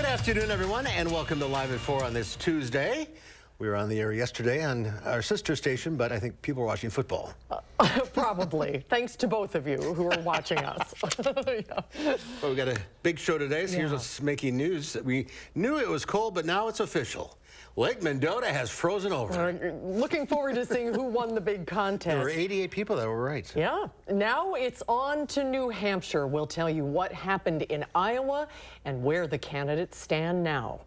afternoon, everyone, and welcome to Live at 4 on this Tuesday. We were on the air yesterday on our sister station, but I think people were watching football. Probably. Thanks to both of you who are watching us. Yeah. Well, we got a big show today, so here's what's making news. We knew it was cold, but now it's official. Lake Mendota has frozen over. Looking forward to seeing who won the big contest. There were 88 people that were right. Yeah. Now it's on to New Hampshire. We'll tell you what happened in Iowa and where the candidates stand now.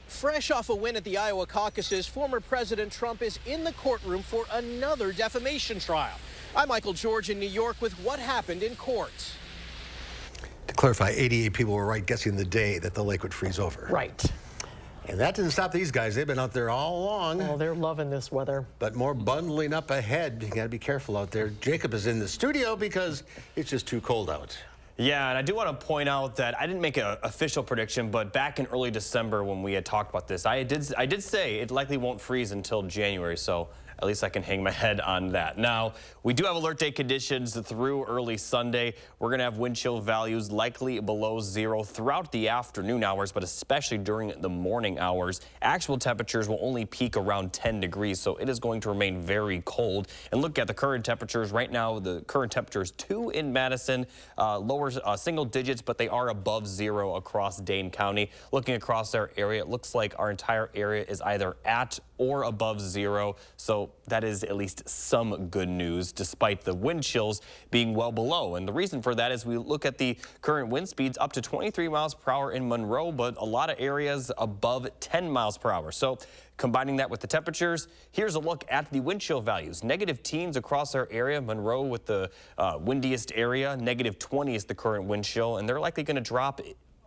Fresh off a win at the Iowa caucuses, former President Trump is in the courtroom for another defamation trial. I'm Michael George in New York with what happened in court. To clarify, 88 people were right guessing the day that the lake would freeze over. Right. And that didn't stop these guys. They've been out there all along. Oh, they're loving this weather. But more bundling up ahead. You got to be careful out there. Jacob is in the studio because it's just too cold out. Yeah, and I do want to point out that I didn't make an official prediction, but back in early December when we had talked about this, I did say it likely won't freeze until January, so at least I can hang my head on that. Now, we do have alert day conditions through early Sunday. We're going to have wind chill values likely below zero throughout the afternoon hours, but especially during the morning hours. Actual temperatures will only peak around 10 degrees, so it is going to remain very cold. And look at the current temperatures. Right now, the current temperature is 2 in Madison, lower single digits, but they are above zero across Dane County. Looking across our area, it looks like our entire area is either at or above zero, so that is at least some good news, despite the wind chills being well below. And the reason for that is we look at the current wind speeds up to 23 miles per hour in Monroe, but a lot of areas above 10 miles per hour. So combining that with the temperatures, here's a look at the wind chill values. Negative teens across our area. Monroe with the windiest area. Negative 20 is the current wind chill, and they're likely going to drop.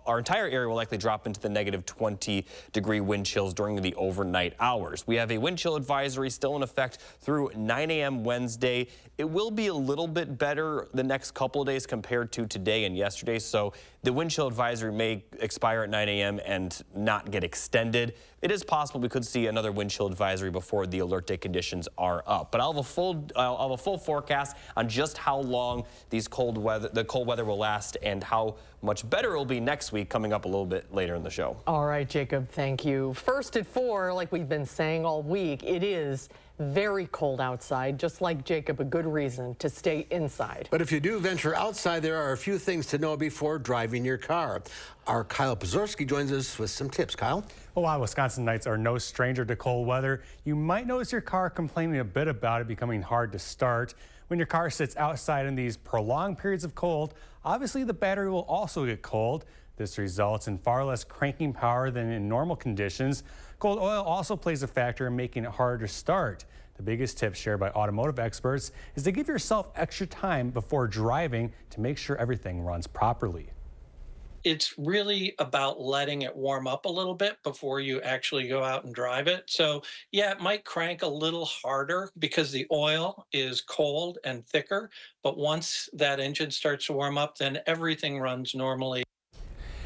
Our entire area will likely drop into the negative 20-degree wind chills during the overnight hours. We have a wind chill advisory still in effect through 9 a.m. Wednesday. It will be a little bit better the next couple of days compared to today and yesterday, so the wind chill advisory may expire at 9 a.m. and not get extended. It is possible we could see another wind chill advisory before the alert day conditions are up. But I'll have a full forecast on just how long the cold weather will last and how much better it will be next week, coming up a little bit later in the show. All right, Jacob, thank you. First at 4, like we've been saying all week, it is very cold outside. Just like Jacob, a good reason to stay inside. But if you do venture outside, there are a few things to know before driving your car. Our Kyle Pozorski joins us with some tips. Kyle? Well, while Wisconsinites are no stranger to cold weather, you might notice your car complaining a bit about it becoming hard to start. When your car sits outside in these prolonged periods of cold, obviously the battery will also get cold. This results in far less cranking power than in normal conditions. Cold oil also plays a factor in making it harder to start. The biggest tip shared by automotive experts is to give yourself extra time before driving to make sure everything runs properly. It's really about letting it warm up a little bit before you actually go out and drive it. So yeah, it might crank a little harder because the oil is cold and thicker, but once that engine starts to warm up, then everything runs normally.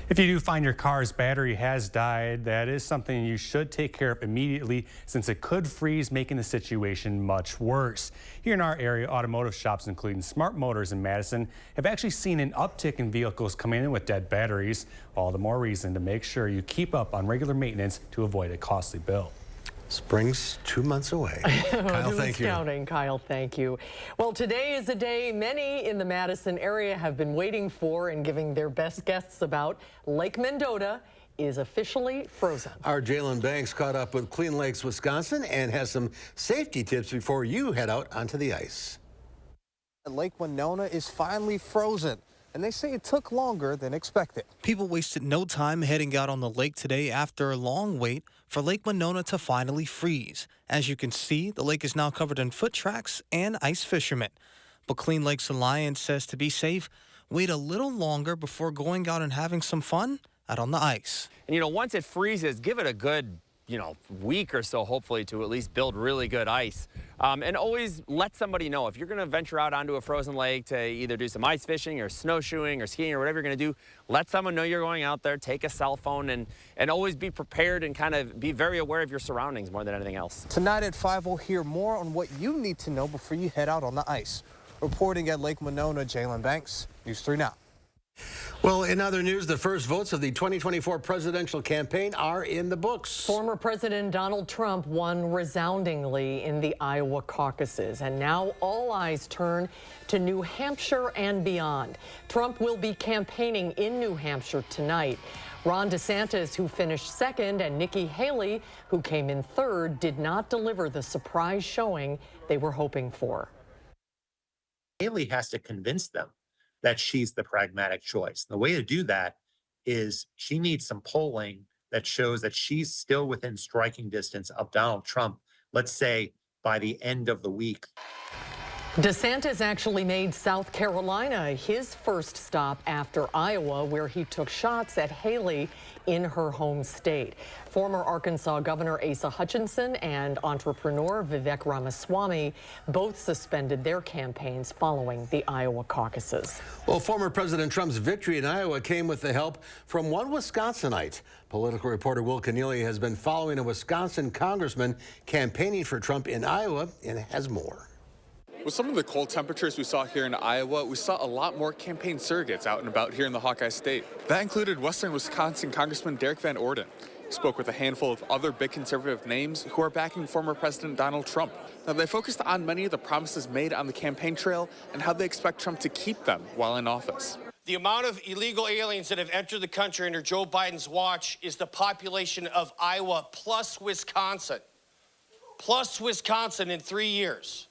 If you do find your car's battery has died, that is something you should take care of immediately since it could freeze, making the situation much worse. Here in our area, automotive shops, including Smart Motors in Madison, have actually seen an uptick in vehicles coming in with dead batteries. All the more reason to make sure you keep up on regular maintenance to avoid a costly bill. Spring's 2 months away. Kyle, thank you. Counting, Kyle, thank you. Well, today is a day many in the Madison area have been waiting for and giving their best guesses about. Lake Mendota is officially frozen. Our Jalen Banks caught up with Clean Lakes, Wisconsin, and has some safety tips before you head out onto the ice. Lake Winona is finally frozen, and they say it took longer than expected. People wasted no time heading out on the lake today after a long wait for Lake Winona to finally freeze. As you can see, the lake is now covered in foot tracks and ice fishermen. But Clean Lakes Alliance says to be safe, wait a little longer before going out and having some fun out on the ice. And, once it freezes, give it a good, week or so, hopefully, to at least build really good ice. And always let somebody know if you're going to venture out onto a frozen lake to either do some ice fishing or snowshoeing or skiing or whatever you're going to do. Let someone know you're going out there. Take a cell phone and always be prepared and kind of be very aware of your surroundings more than anything else. Tonight at 5, we'll hear more on what you need to know before you head out on the ice. Reporting at Lake Winona, Jalen Banks, News 3 Now. Well, in other news, the first votes of the 2024 presidential campaign are in the books. Former President Donald Trump won resoundingly in the Iowa caucuses, and now all eyes turn to New Hampshire and beyond. Trump will be campaigning in New Hampshire tonight. Ron DeSantis, who finished second, and Nikki Haley, who came in third, did not deliver the surprise showing they were hoping for. Haley has to convince them that she's the pragmatic choice. The way to do that is she needs some polling that shows that she's still within striking distance of Donald Trump, let's say by the end of the week. DeSantis actually made South Carolina his first stop after Iowa, where he took shots at Haley in her home state. Former Arkansas Governor Asa Hutchinson and entrepreneur Vivek Ramaswamy both suspended their campaigns following the Iowa caucuses. Well, former President Trump's victory in Iowa came with the help from one Wisconsinite. Political reporter Will Keneally has been following a Wisconsin congressman campaigning for Trump in Iowa and has more. With some of the cold temperatures we saw here in Iowa, we saw a lot more campaign surrogates out and about here in the Hawkeye State. That included Western Wisconsin Congressman Derek Van Orden. He spoke with a handful of other big conservative names who are backing former President Donald Trump. Now, they focused on many of the promises made on the campaign trail and how they expect Trump to keep them while in office. The amount of illegal aliens that have entered the country under Joe Biden's watch is the population of Iowa plus Wisconsin in 3 years.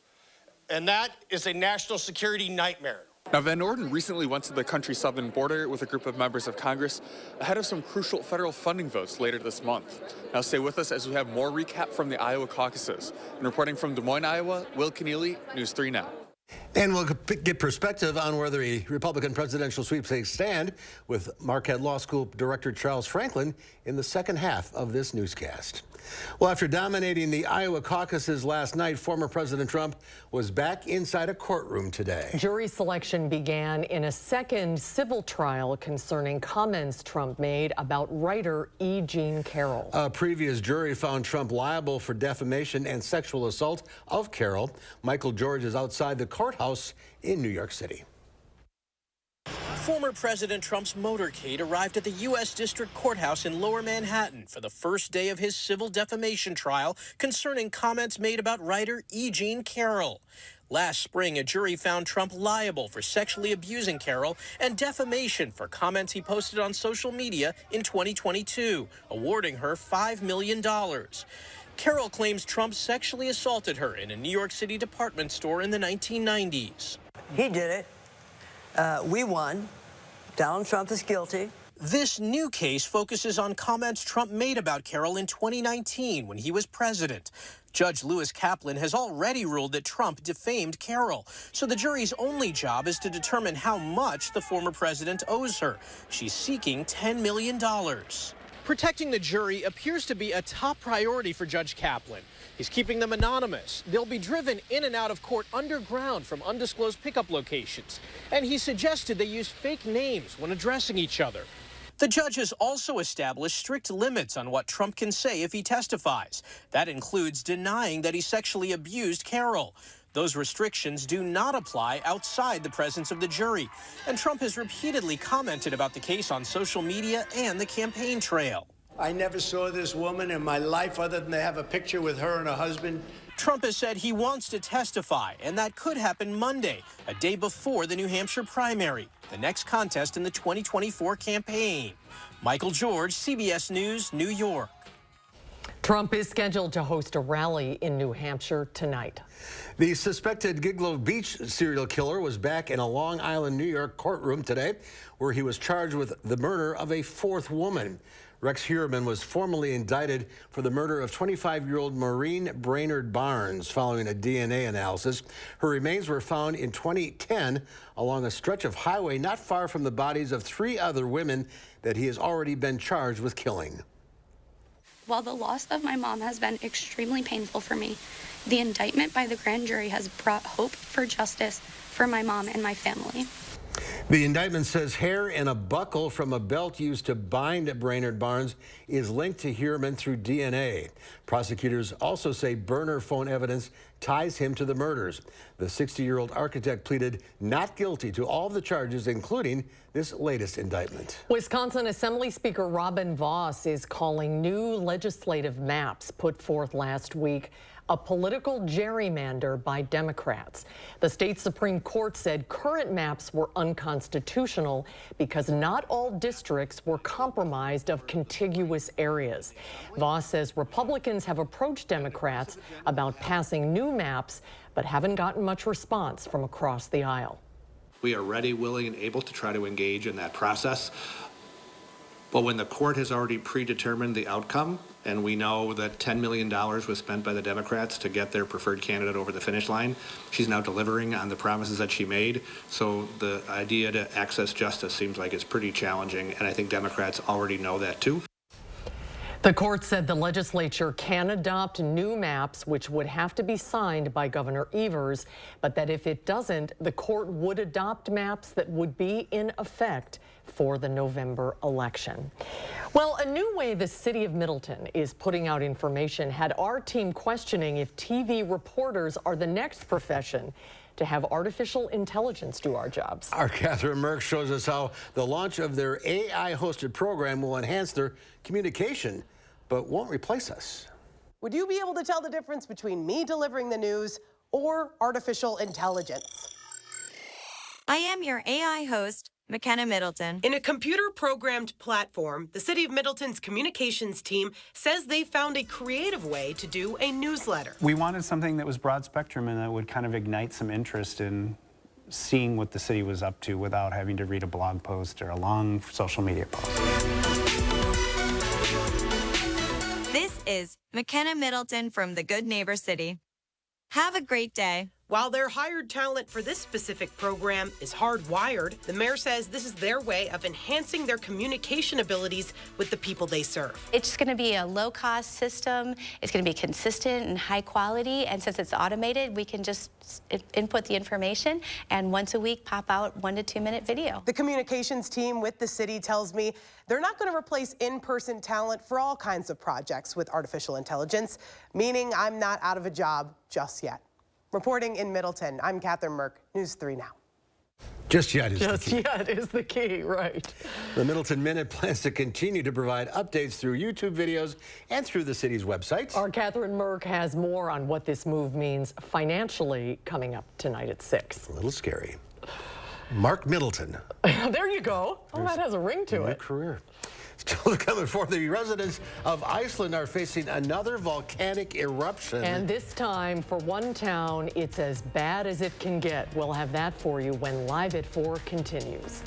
And that is a national security nightmare. Now, Van Orden recently went to the country's southern border with a group of members of Congress ahead of some crucial federal funding votes later this month. Now, stay with us as we have more recap from the Iowa caucuses. And reporting from Des Moines, Iowa, Will Keneally, News 3 Now. And we'll get perspective on where the Republican presidential sweepstakes stand with Marquette Law School Director Charles Franklin in the second half of this newscast. Well, after dominating the Iowa caucuses last night, former President Trump was back inside a courtroom today. Jury selection began in a second civil trial concerning comments Trump made about writer E. Jean Carroll. A previous jury found Trump liable for defamation and sexual assault of Carroll. Michael George is outside the courthouse in New York City. Former President Trump's motorcade arrived at the U.S. District Courthouse in Lower Manhattan for the first day of his civil defamation trial concerning comments made about writer E. Jean Carroll. Last spring, a jury found Trump liable for sexually abusing Carroll and defamation for comments he posted on social media in 2022, awarding her $5 million. Carroll claims Trump sexually assaulted her in a New York City department store in the 1990s. He did it. We won. Donald Trump is guilty. This new case focuses on comments Trump made about Carroll in 2019 when he was president. Judge Lewis Kaplan has already ruled that Trump defamed Carroll, so the jury's only job is to determine how much the former president owes her. She's seeking $10 million. Protecting the jury appears to be a top priority for Judge Kaplan. He's keeping them anonymous. They'll be driven in and out of court underground from undisclosed pickup locations. And he suggested they use fake names when addressing each other. The judge has also established strict limits on what Trump can say if he testifies. That includes denying that he sexually abused Carroll. Those restrictions do not apply outside the presence of the jury. And Trump has repeatedly commented about the case on social media and the campaign trail. I never saw this woman in my life other than to have a picture with her and her husband. Trump has said he wants to testify, and that could happen Monday, a day before the New Hampshire primary, the next contest in the 2024 campaign. Michael George, CBS News, New York. Trump is scheduled to host a rally in New Hampshire tonight. The suspected Gigolo Beach serial killer was back in a Long Island, New York courtroom today, where he was charged with the murder of a fourth woman. Rex Heuermann was formally indicted for the murder of 25-year-old Maureen Brainerd Barnes following a DNA analysis. Her remains were found in 2010 along a stretch of highway not far from the bodies of 3 other women that he has already been charged with killing. While the loss of my mom has been extremely painful for me, the indictment by the grand jury has brought hope for justice for my mom and my family. The indictment says hair in a buckle from a belt used to bind Brainerd Barnes is linked to Heuermann through DNA. Prosecutors also say burner phone evidence ties him to the murders. The 60-year-old architect pleaded not guilty to all of the charges, including this latest indictment. Wisconsin Assembly Speaker Robin Vos is calling new legislative maps put forth last week a political gerrymander by Democrats. The state Supreme Court said current maps were unconstitutional because not all districts were compromised of contiguous areas. Vos says Republicans have approached Democrats about passing new maps, but haven't gotten much response from across the aisle. We are ready, willing, and able to try to engage in that process. But when the court has already predetermined the outcome, and we know that $10 million was spent by the Democrats to get their preferred candidate over the finish line, she's now delivering on the promises that she made. So the idea to access justice seems like it's pretty challenging, and I think Democrats already know that too. The court said the legislature can adopt new maps, which would have to be signed by Governor Evers, but that if it doesn't, the court would adopt maps that would be in effect for the November election. Well, a new way the city of Middleton is putting out information had our team questioning if TV reporters are the next profession to have artificial intelligence do our jobs. Our Catherine Merck shows us how the launch of their AI-hosted program will enhance their communication, but won't replace us. Would you be able to tell the difference between me delivering the news or artificial intelligence? I am your AI host, McKenna Middleton. In a computer-programmed platform, the City of Middleton's communications team says they found a creative way to do a newsletter. We wanted something that was broad spectrum and that would kind of ignite some interest in seeing what the city was up to without having to read a blog post or a long social media post. This is McKenna Middleton from the Good Neighbor City. Have a great day. While their hired talent for this specific program is hardwired, the mayor says this is their way of enhancing their communication abilities with the people they serve. It's going to be a low-cost system. It's going to be consistent and high quality. And since it's automated, we can just input the information and once a week pop out 1 to 2 minute video. The communications team with the city tells me they're not going to replace in-person talent for all kinds of projects with artificial intelligence, meaning I'm not out of a job just yet. Reporting in Middleton, I'm Catherine Merck, News 3 Now. Just yet is the key. Just yet is the key, right. The Middleton Minute plans to continue to provide updates through YouTube videos and through the city's website. Our Catherine Merck has more on what this move means financially coming up tonight at 6. A little scary. Mark Middleton. There you go. Oh, that has a ring to it. Career. Still coming for the residents of Iceland are facing another volcanic eruption. And this time, for one town, it's as bad as it can get. We'll have that for you when Live at 4 continues.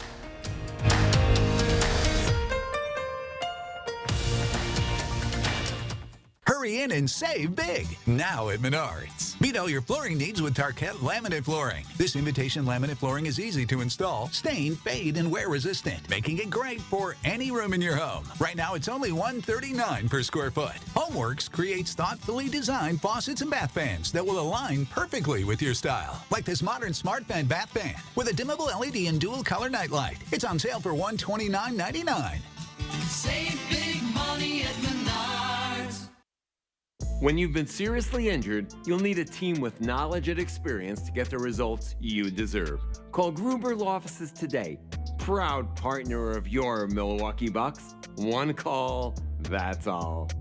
Hurry in and save big now at Menards. Meet all your flooring needs with Tarkett laminate flooring. This invitation laminate flooring is easy to install, stain, fade, and wear resistant, making it great for any room in your home. Right now, it's only $139 per square foot. Homeworks creates thoughtfully designed faucets and bath fans that will align perfectly with your style, like this modern smart fan bath fan with a dimmable LED and dual color nightlight. It's on sale for $129.99. Save big money at Menards. When you've been seriously injured, you'll need a team with knowledge and experience to get the results you deserve. Call Gruber Law Offices today. Proud partner of your Milwaukee Bucks. One call, that's all.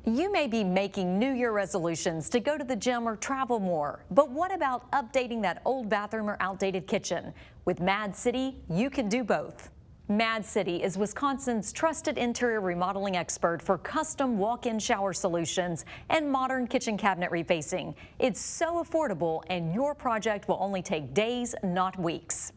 You may be making New Year resolutions to go to the gym or travel more, but what about updating that old bathroom or outdated kitchen? With Mad City, you can do both. Mad City is Wisconsin's trusted interior remodeling expert for custom walk-in shower solutions and modern kitchen cabinet refacing. It's so affordable, and your project will only take days, not weeks.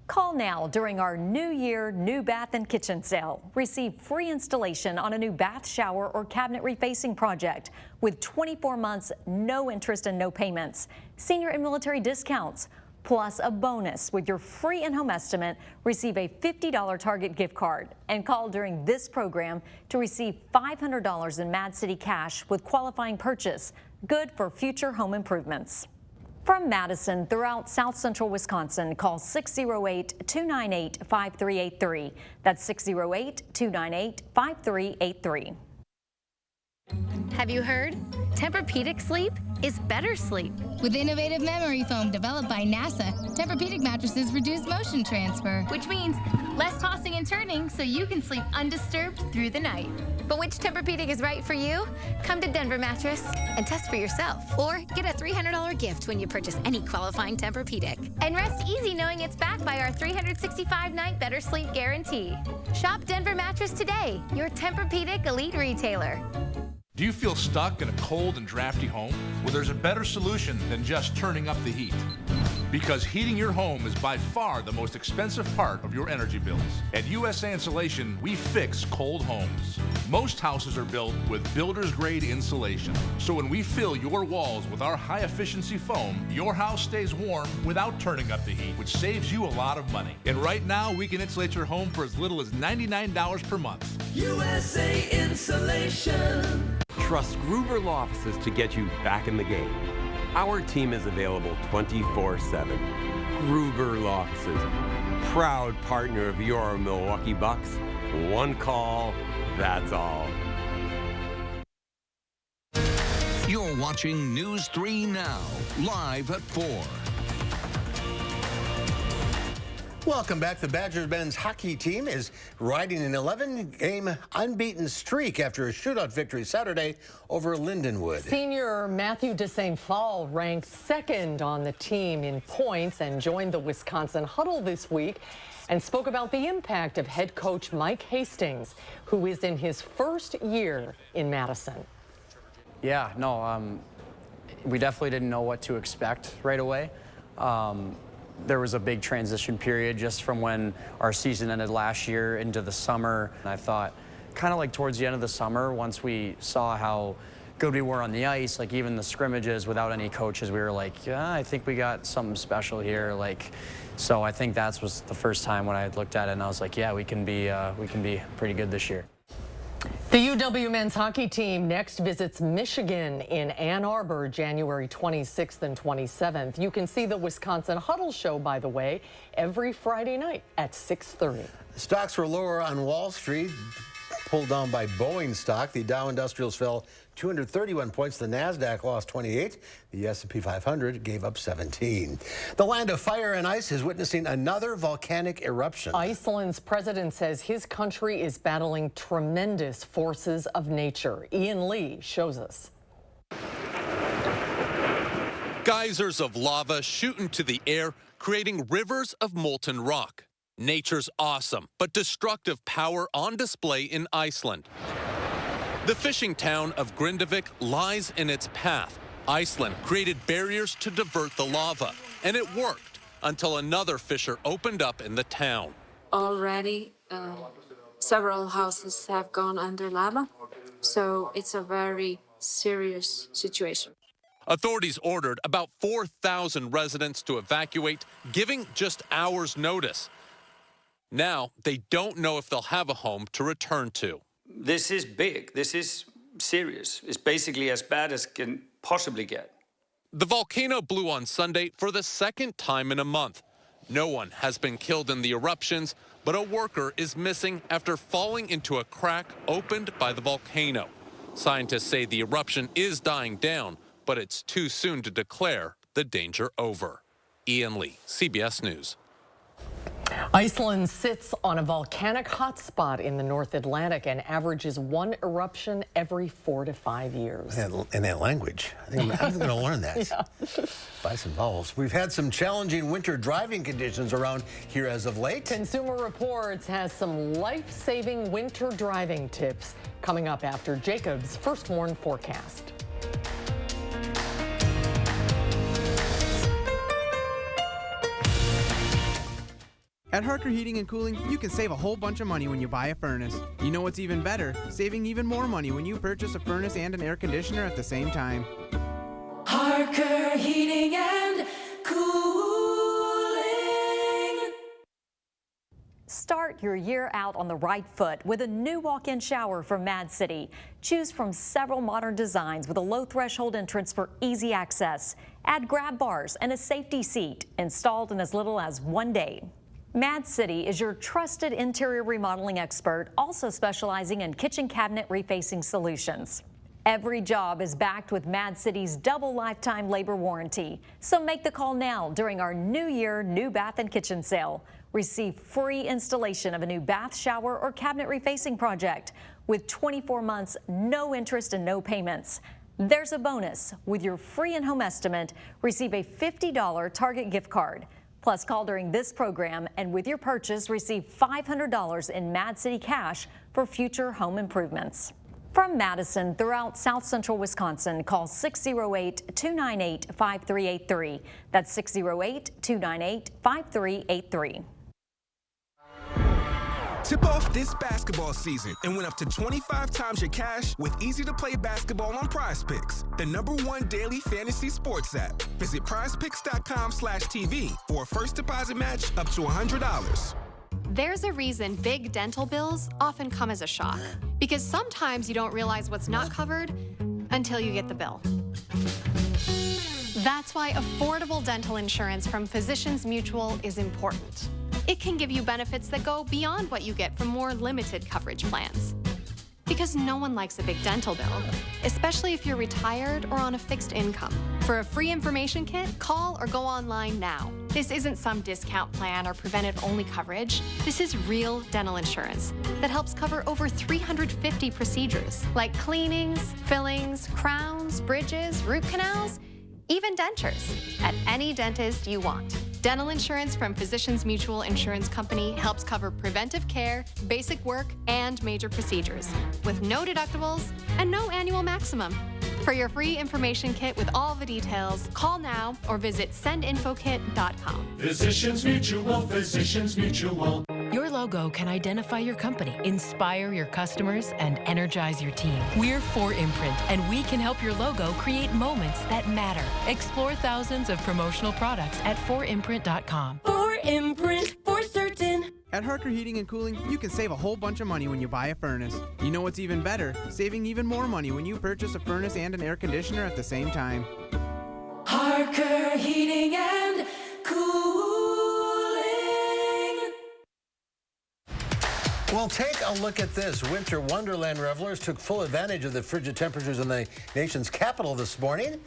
Call now during our New Year New Bath and Kitchen sale. Receive free installation on a new bath, shower, or cabinet refacing project with 24 months, no interest and no payments. Senior and military discounts. Plus a bonus with your free in-home estimate. Receive a $50 Target gift card and call during this program to receive $500 in Mad City cash with qualifying purchase, good for future home improvements. From Madison throughout South Central Wisconsin, call 608-298-5383. That's 608-298-5383. Have you heard? Tempur-Pedic sleep is better sleep. With innovative memory foam developed by NASA, Tempur-Pedic mattresses reduce motion transfer, which means less tossing and turning so you can sleep undisturbed through the night. But which Tempur-Pedic is right for you? Come to Denver Mattress and test for yourself. Or get a $300 gift when you purchase any qualifying Tempur-Pedic. And rest easy knowing it's backed by our 365-night better sleep guarantee. Shop Denver Mattress today, your Tempur-Pedic elite retailer. Do you feel stuck in a cold and drafty home? Well, there's a better solution than just turning up the heat. Because heating your home is by far the most expensive part of your energy bills. At USA Insulation, we fix cold homes. Most houses are built with builder's grade insulation. So when we fill your walls with our high efficiency foam, your house stays warm without turning up the heat, which saves you a lot of money. And right now, we can insulate your home for as little as $99 per month. USA Insulation. Trust Gruber Law Offices to get you back in the game. Our team is available 24/7. Gruber Law Offices, proud partner of your Milwaukee Bucks. One call, that's all. You're watching News 3 Now, live at 4. Welcome back. The Badgers men's hockey team is riding an 11-game unbeaten streak after a shootout victory Saturday over Lindenwood. Senior Matthew DeSaint-Fall ranked second on the team in points and joined the Wisconsin Huddle this week and spoke about the impact of head coach Mike Hastings, who is in his first year in Madison. Yeah, no, we definitely didn't know what to expect right away. There was a big transition period just from when our season ended last year into the summer. And I thought kind of like towards the end of the summer, once we saw how good we were on the ice, like even the scrimmages without any coaches, we were like, yeah, I think we got something special here. So I think that was the first time when I looked at it and I was like, yeah, we can be pretty good this year. The UW men's hockey team next visits Michigan in Ann Arbor, January 26th and 27th. You can see the Wisconsin Huddle show, by the way, every Friday night at 6:30. Stocks were lower on Wall Street, pulled down by Boeing stock. The Dow Industrials fell 231 points. The NASDAQ lost 28. The S&P 500 gave up 17. The land of fire and ice is witnessing another volcanic eruption. Iceland's president says his country is battling tremendous forces of nature. Ian Lee shows us. Geysers of lava shoot into the air, creating rivers of molten rock. Nature's awesome, but destructive power on display in Iceland. The fishing town of Grindavik lies in its path. Iceland created barriers to divert the lava, and it worked until another fissure opened up in the town. Already, several houses have gone under lava, so it's a very serious situation. Authorities ordered about 4,000 residents to evacuate, giving just hours' notice. Now, they don't know if they'll have a home to return to. This is big. This is serious. It's basically as bad as can possibly get. The volcano blew on Sunday for the second time in a month. No one has been killed in the eruptions, but a worker is missing after falling into a crack opened by the volcano. Scientists say the eruption is dying down, but it's too soon to declare the danger over. Ian Lee, CBS News. Iceland sits on a volcanic hotspot in the North Atlantic and averages one eruption every 4 to 5 years. And that language. I think I'm going to learn that. Yeah. By some vowels. We've had some challenging winter driving conditions around here as of late. Consumer Reports has some life-saving winter driving tips coming up after Jacob's First Warn forecast. At Harker Heating and Cooling, you can save a whole bunch of money when you buy a furnace. You know what's even better? Saving even more money when you purchase a furnace and an air conditioner at the same time. Harker Heating and Cooling. Start your year out on the right foot with a new walk-in shower from Mad City. Choose from several modern designs with a low threshold entrance for easy access. Add grab bars and a safety seat, installed in as little as 1 day. Mad City is your trusted interior remodeling expert, also specializing in kitchen cabinet refacing solutions. Every job is backed with Mad City's double lifetime labor warranty. So make the call now during our New Year New Bath and Kitchen sale. Receive free installation of a new bath, shower, or cabinet refacing project with 24 months, no interest and no payments. There's a bonus. With your free in-home estimate, receive a $50 Target gift card. Plus, call during this program and with your purchase, receive $500 in Mad City cash for future home improvements. From Madison throughout South Central Wisconsin, call 608-298-5383. That's 608-298-5383. Tip off this basketball season and win up to 25 times your cash with easy-to-play basketball on PrizePicks, the #1 daily fantasy sports app. Visit prizepicks.com/TV for a first deposit match up to $100. There's a reason big dental bills often come as a shock, because sometimes you don't realize what's not covered until you get the bill. That's why affordable dental insurance from Physicians Mutual is important. It can give you benefits that go beyond what you get from more limited coverage plans. Because no one likes a big dental bill, especially if you're retired or on a fixed income. For a free information kit, call or go online now. This isn't some discount plan or preventive-only coverage. This is real dental insurance that helps cover over 350 procedures, like cleanings, fillings, crowns, bridges, root canals, even dentures, at any dentist you want. Dental insurance from Physicians Mutual Insurance Company helps cover preventive care, basic work, and major procedures, with no deductibles and no annual maximum. For your free information kit with all the details, call now or visit sendinfokit.com. Physicians Mutual, Physicians Mutual. Your logo can identify your company, inspire your customers, and energize your team. We're 4imprint, and we can help your logo create moments that matter. Explore thousands of promotional products at 4imprint.com. 4imprint, for certain. At Harker Heating and Cooling, you can save a whole bunch of money when you buy a furnace. You know what's even better? Saving even more money when you purchase a furnace and an air conditioner at the same time. Harker Heating and Cooling. Well, take a look at this. Winter Wonderland revelers took full advantage of the frigid temperatures in the nation's capital this morning.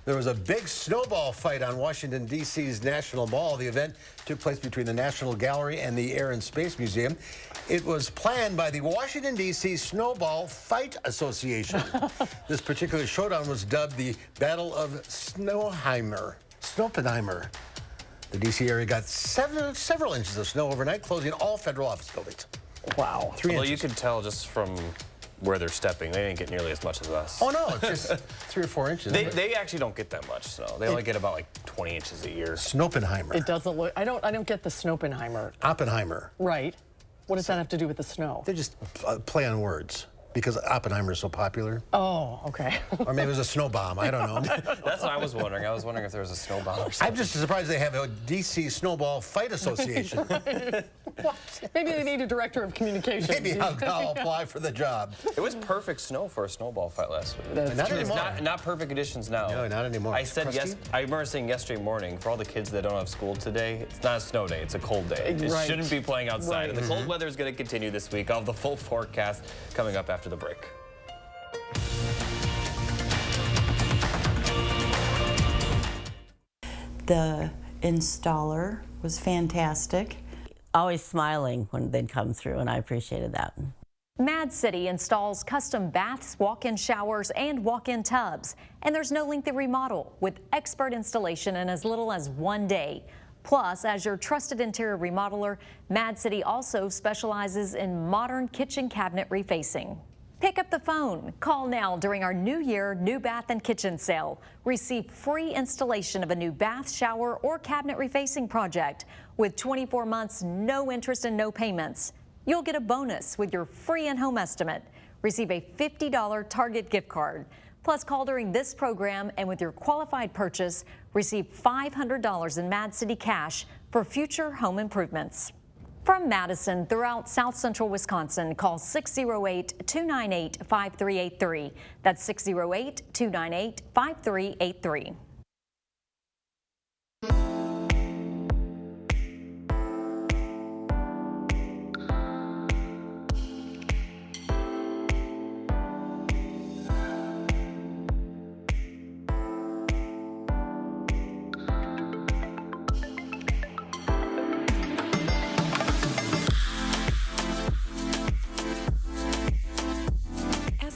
There was a big snowball fight on Washington, D.C.'s National Mall. The event took place between the National Gallery and the Air and Space Museum. It was planned by the Washington, D.C. Snowball Fight Association. This particular showdown was dubbed the Battle of Snowpenheimer. The D.C. area got several inches of snow overnight, closing all federal office buildings. Wow. 3 inches. Well, you could tell just from where they're stepping. They didn't get nearly as much as us. Oh, no, it's just 3 or 4 inches. They actually don't get that much snow. They only get about like 20 inches a year. Snowpenheimer. It doesn't look, I don't get the Snowpenheimer. Oppenheimer. Right. What does that have to do with the snow? They just play on words. Because Oppenheimer is so popular. Oh, okay. Or maybe it was a snow bomb. I don't know. That's what I was wondering. I was wondering if there was a snow bomb or something. I'm just surprised they have a D.C. Snowball Fight Association. Maybe they need a director of communications. Maybe I'll apply for the job. It was perfect snow for a snowball fight last week. Not It's anymore. not perfect conditions now. No, not anymore. I said yes. I remember saying yesterday morning, for all the kids that don't have school today, it's not a snow day, it's a cold day. It Right. shouldn't be playing outside. Right. And the cold weather is going to continue this week. I'll have the full forecast coming up after the break. The installer was fantastic. Always smiling when they'd come through, and I appreciated that. Mad City installs custom baths, walk-in showers, and walk-in tubs. And there's no lengthy remodel, with expert installation in as little as 1 day. Plus, as your trusted interior remodeler, Mad City also specializes in modern kitchen cabinet refacing. Pick up the phone. Call now during our New Year New Bath and Kitchen sale. Receive free installation of a new bath, shower, or cabinet refacing project with 24 months, no interest and no payments. You'll get a bonus with your free in-home estimate. Receive a $50 Target gift card. Plus, call during this program and with your qualified purchase, receive $500 in Mad City cash for future home improvements. From Madison throughout south central Wisconsin, call 608-298-5383. That's 608-298-5383.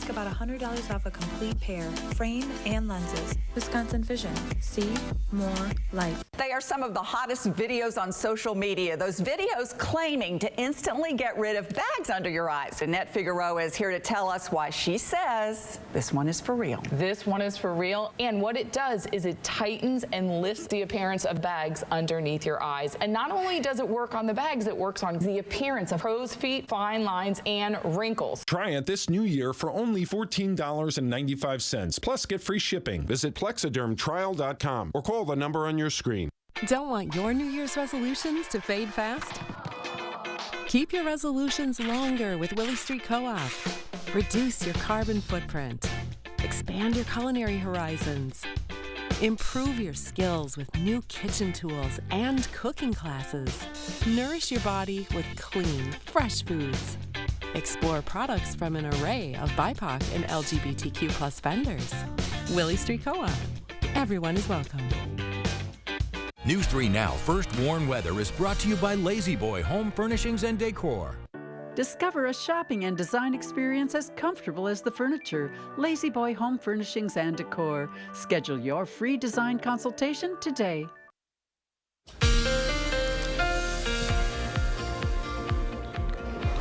About $100 off a complete pair, frame and lenses. Wisconsin Vision. See more life. They are some of the hottest videos on social media. Those videos claiming to instantly get rid of bags under your eyes. Annette Figueroa is here to tell us why she says this one is for real. This one is for real. And what it does is it tightens and lifts the appearance of bags underneath your eyes. And not only does it work on the bags, it works on the appearance of crow's feet, fine lines, and wrinkles. Try it this new year for only $14.95. Plus, get free shipping. Visit Plexidermtrial.com or call the number on your screen. Don't want your New Year's resolutions to fade fast? Keep your resolutions longer with Willie Street Co-op. Reduce your carbon footprint. Expand your culinary horizons. Improve your skills with new kitchen tools and cooking classes. Nourish your body with clean, fresh foods. Explore products from an array of BIPOC and LGBTQ+ vendors. Willie Street Co-op. Everyone is welcome. News 3 Now First Warn Weather is brought to you by Lazy Boy Home Furnishings and Decor. Discover a shopping and design experience as comfortable as the furniture. Lazy Boy Home Furnishings and Decor. Schedule your free design consultation today.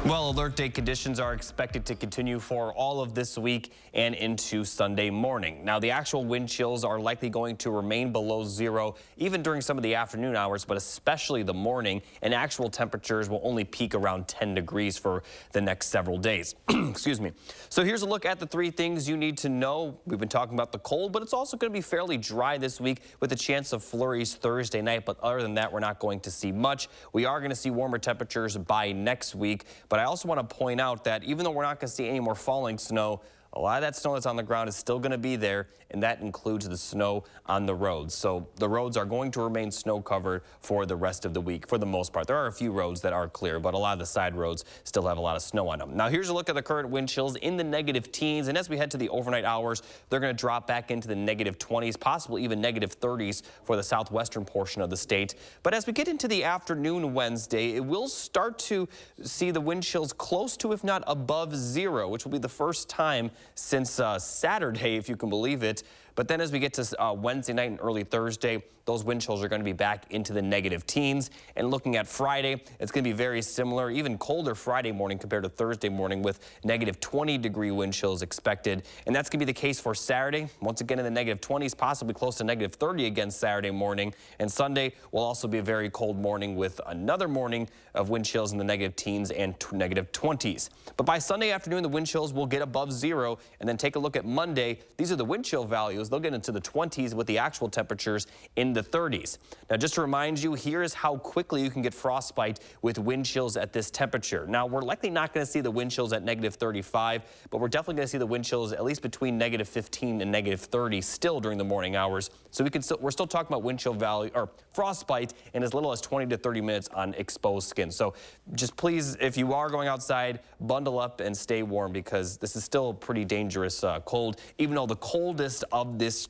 Well, alert day conditions are expected to continue for all of this week and into Sunday morning. Now, the actual wind chills are likely going to remain below zero even during some of the afternoon hours, but especially the morning, and actual temperatures will only peak around 10 degrees for the next several days. Excuse me. So here's a look at the 3 things you need to know. We've been talking about the cold, but it's also going to be fairly dry this week with a chance of flurries Thursday night. But other than that, we're not going to see much. We are going to see warmer temperatures by next week. But I also want to point out that even though we're not going to see any more falling snow, a lot of that snow that's on the ground is still going to be there, and that includes the snow on the roads. So the roads are going to remain snow covered for the rest of the week for the most part. There are a few roads that are clear, but a lot of the side roads still have a lot of snow on them. Now here's a look at the current wind chills in the negative teens, and as we head to the overnight hours, they're going to drop back into the negative 20s, possibly even negative 30s for the southwestern portion of the state. But as we get into the afternoon Wednesday, it will start to see the wind chills close to, if not above zero, which will be the first time since Saturday, if you can believe it. But then as we get to Wednesday night and early Thursday, those wind chills are going to be back into the negative teens. And looking at Friday, it's going to be very similar, even colder Friday morning compared to Thursday morning with negative 20-degree wind chills expected. And that's going to be the case for Saturday. Once again in the negative 20s, possibly close to negative 30 again Saturday morning. And Sunday will also be a very cold morning with another morning of wind chills in the negative teens and negative 20s. But by Sunday afternoon, the wind chills will get above zero. And then take a look at Monday. These are the wind chill values. They'll get into the 20s with the actual temperatures in the 30s. Now, just to remind you, here is how quickly you can get frostbite with wind chills at this temperature. Now, we're likely not going to see the wind chills at negative 35, but we're definitely going to see the wind chills at least between negative 15 and negative 30 still during the morning hours. So we're still talking about wind chill value or frostbite in as little as 20 to 30 minutes on exposed skin. So just please, if you are going outside, bundle up and stay warm because this is still pretty dangerous cold, even though the coldest of this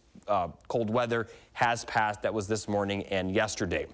cold weather has passed. That was this morning and yesterday.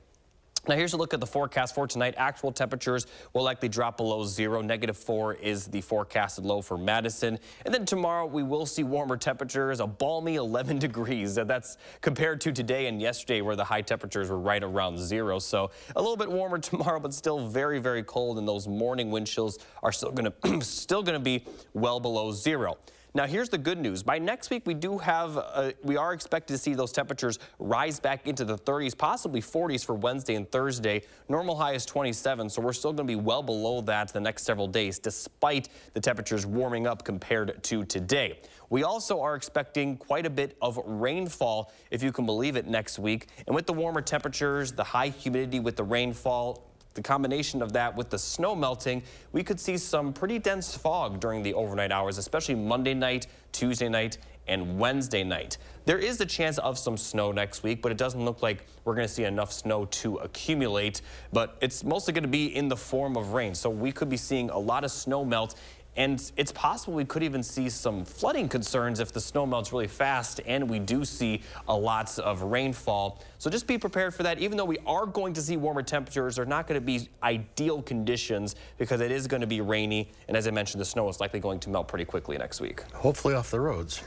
Now here's a look at the forecast for tonight. Actual temperatures will likely drop below zero. -4 is the forecasted low for Madison. And then tomorrow we will see warmer temperatures, a balmy 11 degrees. That's compared to today and yesterday where the high temperatures were right around zero. So a little bit warmer tomorrow, but still very, very cold. And those morning wind chills are still going to be well below zero. Now, here's the good news. By next week, we are expected to see those temperatures rise back into the 30s, possibly 40s for Wednesday and Thursday. Normal high is 27, so we're still going to be well below that the next several days, despite the temperatures warming up compared to today. We also are expecting quite a bit of rainfall, if you can believe it, next week. And with the warmer temperatures, the high humidity with the rainfall, the combination of that with the snow melting, we could see some pretty dense fog during the overnight hours, especially Monday night, Tuesday night, and Wednesday night. There is a chance of some snow next week, but it doesn't look like we're going to see enough snow to accumulate. But it's mostly going to be in the form of rain, so we could be seeing a lot of snow melt. And it's possible we could even see some flooding concerns if the snow melts really fast and we do see a lot of rainfall. So just be prepared for that. Even though we are going to see warmer temperatures, they're not going to be ideal conditions because it is going to be rainy. And as I mentioned, the snow is likely going to melt pretty quickly next week. Hopefully off the roads.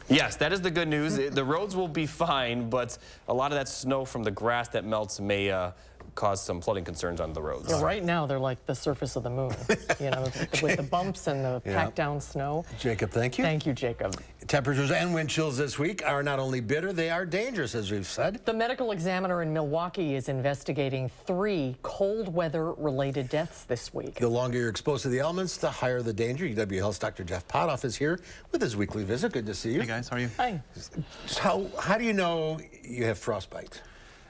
Yes, that is the good news. The roads will be fine, but a lot of that snow from the grass that melts may cause some flooding concerns on the roads. Yeah, right now, they're like the surface of the moon, you know, with the bumps and the packed down snow. Jacob, thank you. Thank you, Jacob. Temperatures and wind chills this week are not only bitter, they are dangerous, as we've said. The medical examiner in Milwaukee is investigating 3 cold weather-related deaths this week. The longer you're exposed to the elements, the higher the danger. UW Health's Dr. Jeff Potoff is here with his weekly visit. Good to see you. Hey, guys. How are you? Hi. Just how do you know you have frostbite?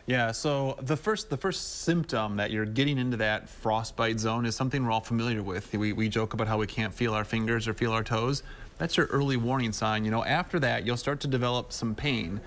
Yeah, so the first symptom that you're getting into that frostbite zone is something we're all familiar with. We joke about how we can't feel our fingers or feel our toes. That's your early warning sign. You know, after that, you'll start to develop some pain.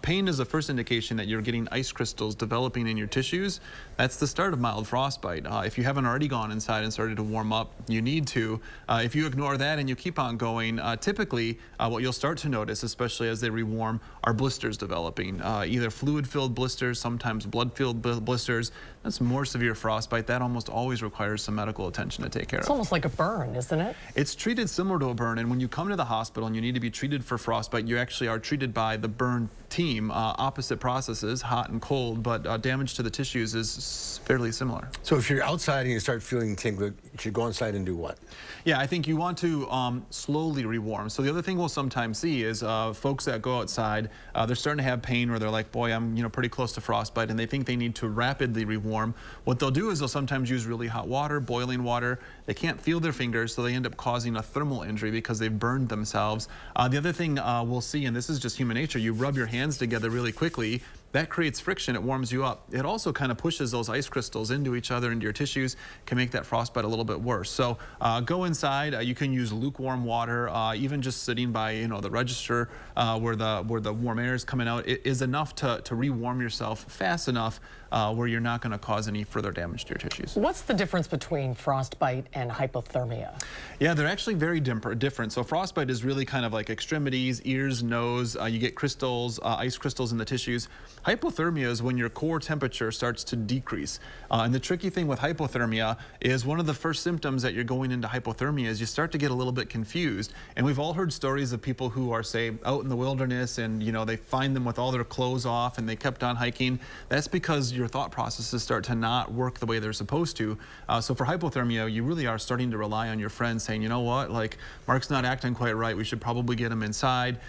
Pain is the first indication that you're getting ice crystals developing in your tissues. That's the start of mild frostbite. If you haven't already gone inside and started to warm up, you need to. If you ignore that and you keep on going, typically what you'll start to notice, especially as they rewarm, are blisters developing. Either fluid-filled blisters, sometimes blood-filled blisters. That's more severe frostbite. That almost always requires some medical attention to take care of. It's almost like a burn, isn't it? It's treated similar to a burn, and when you come to the hospital and you need to be treated for frostbite, you actually are treated by the burn team. Opposite processes, hot and cold, but damage to the tissues is fairly similar. So if you're outside and you start feeling tingling, you should go inside and do what? Yeah, I think you want to slowly rewarm. So the other thing we'll sometimes see is folks that go outside, they're starting to have pain where they're like, boy, I'm pretty close to frostbite, and they think they need to rapidly rewarm. What they'll do is they'll sometimes use really hot water, boiling water. They can't feel their fingers, so they end up causing a thermal injury because they've burned themselves. The other thing we'll see, and this is just human nature, you rub your hands together really quickly. That creates friction, it warms you up. It also kind of pushes those ice crystals into each other, into your tissues, can make that frostbite a little bit worse. So go inside, you can use lukewarm water, even just sitting by the register where the warm air is coming out, it is enough to rewarm yourself fast enough where you're not going to cause any further damage to your tissues. What's the difference between frostbite and hypothermia? Yeah, they're actually very different. So frostbite is really kind of like extremities, ears, nose, you get crystals, ice crystals in the tissues. Hypothermia is when your core temperature starts to decrease. And the tricky thing with hypothermia is one of the first symptoms that you're going into hypothermia is you start to get a little bit confused. And we've all heard stories of people who are, say, out in the wilderness and, they find them with all their clothes off and they kept on hiking. That's because your thought processes start to not work the way they're supposed to. So for hypothermia, you really are starting to rely on your friends saying, you know what, like Mark's not acting quite right. We should probably get him inside.